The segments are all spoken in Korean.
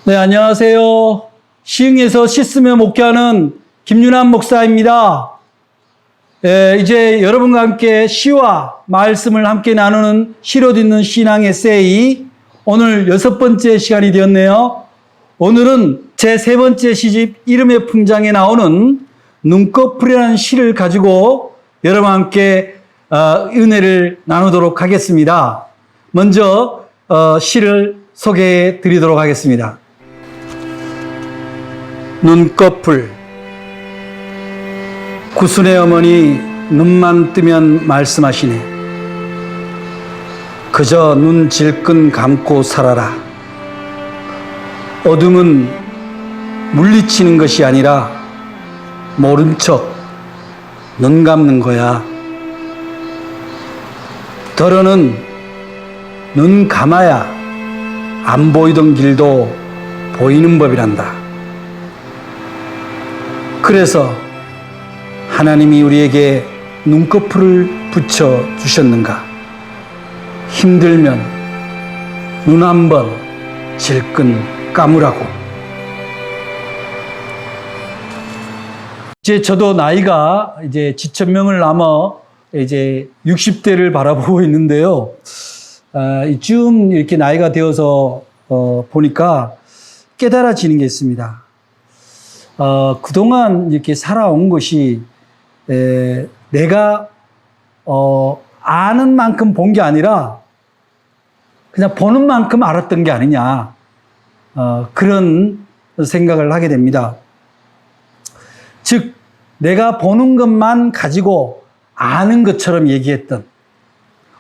네, 안녕하세요. 시흥에서 씻으며 목회하는 김윤환 목사입니다. 이제 여러분과 함께 시와 말씀을 함께 나누는 시로 듣는 신앙 에세이, 오늘 6번째 시간이 되었네요. 오늘은 제 3번째 시집 이름의 풍장에 나오는 눈꺼풀이라는 시를 가지고 여러분과 함께 은혜를 나누도록 하겠습니다. 먼저 시를 소개해 드리도록 하겠습니다. 눈꺼풀. 구순의 어머니 눈만 뜨면 말씀하시네. 그저 눈 질끈 감고 살아라. 어둠은 물리치는 것이 아니라 모른 척 눈 감는 거야. 더러는 눈 감아야 안 보이던 길도 보이는 법이란다. 그래서 하나님이 우리에게 눈꺼풀을 붙여 주셨는가? 힘들면 눈 한번 질끈 감으라고. 이제 저도 나이가 이제 지천명을 넘어 이제 60대를 바라보고 있는데요. 이쯤 이렇게 나이가 되어서 보니까 깨달아지는 게 있습니다. 그동안 이렇게 살아온 것이 내가 아는 만큼 본 게 아니라 그냥 보는 만큼 알았던 게 아니냐, 그런 생각을 하게 됩니다. 즉 내가 보는 것만 가지고 아는 것처럼 얘기했던,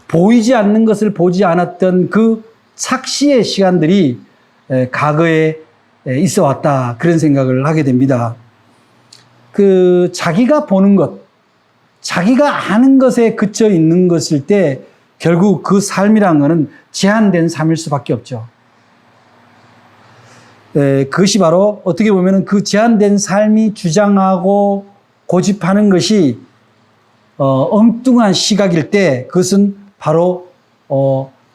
보이지 않는 것을 보지 않았던 그 착시의 시간들이 과거에 있어 왔다, 그런 생각을 하게 됩니다. 자기가 보는 것, 자기가 아는 것에 그쳐 있는 것일 때 결국 그 삶이라는 것은 제한된 삶일 수밖에 없죠. 그것이 바로 어떻게 보면 그 제한된 삶이 주장하고 고집하는 것이 엉뚱한 시각일 때, 그것은 바로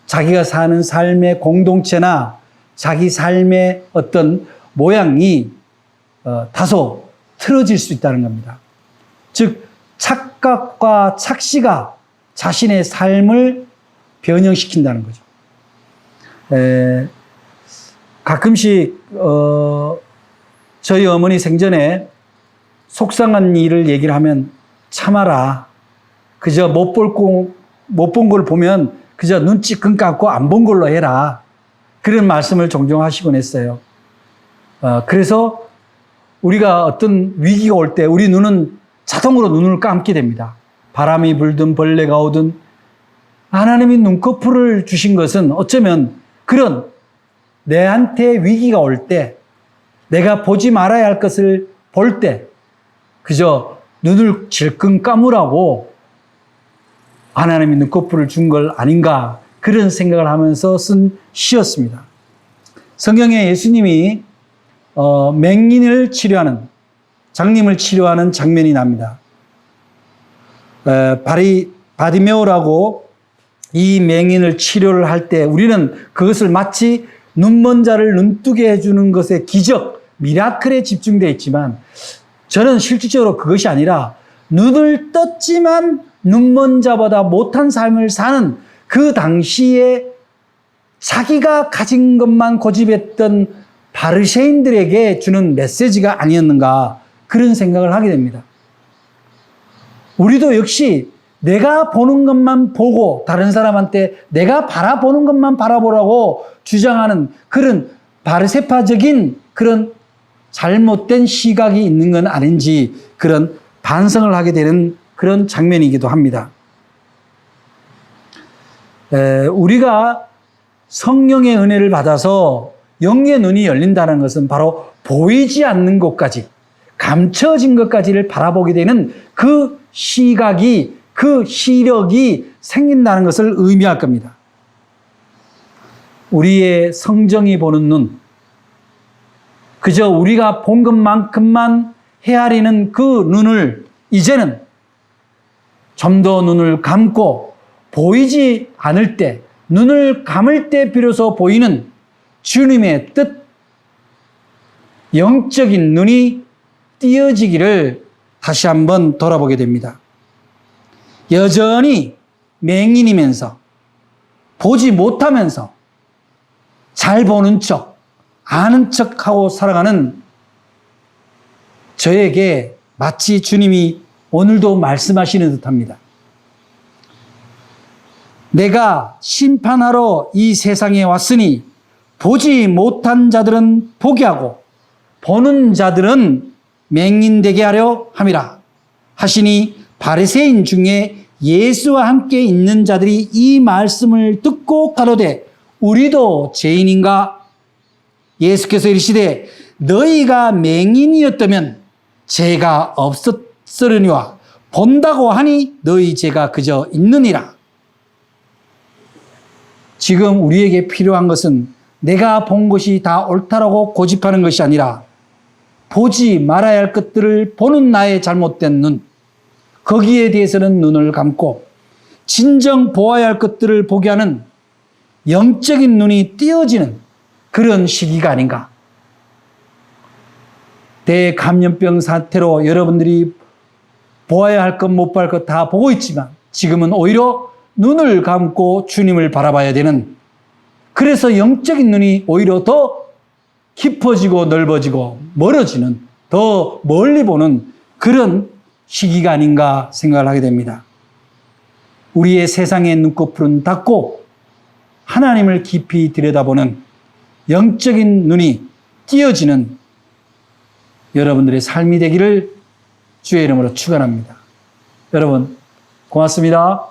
자기가 사는 삶의 공동체나 자기 삶의 어떤 모양이 다소 틀어질 수 있다는 겁니다. 즉 착각과 착시가 자신의 삶을 변형시킨다는 거죠. 가끔씩 저희 어머니 생전에 속상한 일을 얘기를 하면 참아라. 그저 못 본 걸 보면 그저 눈 찌끈 감고 안 본 걸로 해라. 그런 말씀을 종종 하시곤 했어요. 그래서 우리가 어떤 위기가 올 때 우리 눈은 자동으로 눈을 감게 됩니다. 바람이 불든 벌레가 오든 하나님이 눈꺼풀을 주신 것은 어쩌면 그런 내한테 위기가 올 때, 내가 보지 말아야 할 것을 볼 때 그저 눈을 질끈 감으라고 하나님이 눈꺼풀을 준 걸 아닌가, 그런 생각을 하면서 쓴 시였습니다. 성경에 예수님이 맹인을 치료하는, 장님을 치료하는 장면이 납니다. 바디메오라고 이 맹인을 치료를 할 때 우리는 그것을 마치 눈먼 자를 눈뜨게 해주는 것의 기적, 미라클에 집중되어 있지만, 저는 실질적으로 그것이 아니라 눈을 떴지만 눈먼 자보다 못한 삶을 사는 그 당시에 자기가 가진 것만 고집했던 바리새인들에게 주는 메시지가 아니었는가, 그런 생각을 하게 됩니다. 우리도 역시 내가 보는 것만 보고 다른 사람한테 내가 바라보는 것만 바라보라고 주장하는 그런 바리새파적인 그런 잘못된 시각이 있는 건 아닌지, 그런 반성을 하게 되는 그런 장면이기도 합니다. 우리가 성령의 은혜를 받아서 영의 눈이 열린다는 것은 바로 보이지 않는 것까지, 감춰진 것까지를 바라보게 되는 그 시각이, 그 시력이 생긴다는 것을 의미할 겁니다. 우리의 성정이 보는 눈, 그저 우리가 본 것만큼만 헤아리는 그 눈을 이제는 좀 더 눈을 감고 보이지 않을 때, 눈을 감을 때 비로소 보이는 주님의 뜻, 영적인 눈이 띄어지기를 다시 한번 돌아보게 됩니다. 여전히 맹인이면서 보지 못하면서 잘 보는 척, 아는 척하고 살아가는 저에게 마치 주님이 오늘도 말씀하시는 듯합니다. 내가 심판하러 이 세상에 왔으니 보지 못한 자들은 보게 하고 보는 자들은 맹인되게 하려 함이라 하시니 바리새인 중에 예수와 함께 있는 자들이 이 말씀을 듣고 가로되 우리도 죄인인가? 예수께서 이르시되 너희가 맹인이었다면 죄가 없었으려니와 본다고 하니 너희 죄가 그저 있느니라. 지금 우리에게 필요한 것은 내가 본 것이 다 옳다라고 고집하는 것이 아니라 보지 말아야 할 것들을 보는 나의 잘못된 눈, 거기에 대해서는 눈을 감고 진정 보아야 할 것들을 보게 하는 영적인 눈이 띄어지는 그런 시기가 아닌가. 대감염병 사태로 여러분들이 보아야 할 것, 못 볼 것 다 보고 있지만 지금은 오히려 눈을 감고 주님을 바라봐야 되는, 그래서 영적인 눈이 오히려 더 깊어지고 넓어지고 멀어지는, 더 멀리 보는 그런 시기가 아닌가 생각을 하게 됩니다. 우리의 세상의 눈꺼풀은 닫고 하나님을 깊이 들여다보는 영적인 눈이 띄어지는 여러분들의 삶이 되기를 주의 이름으로 축원합니다. 여러분 고맙습니다.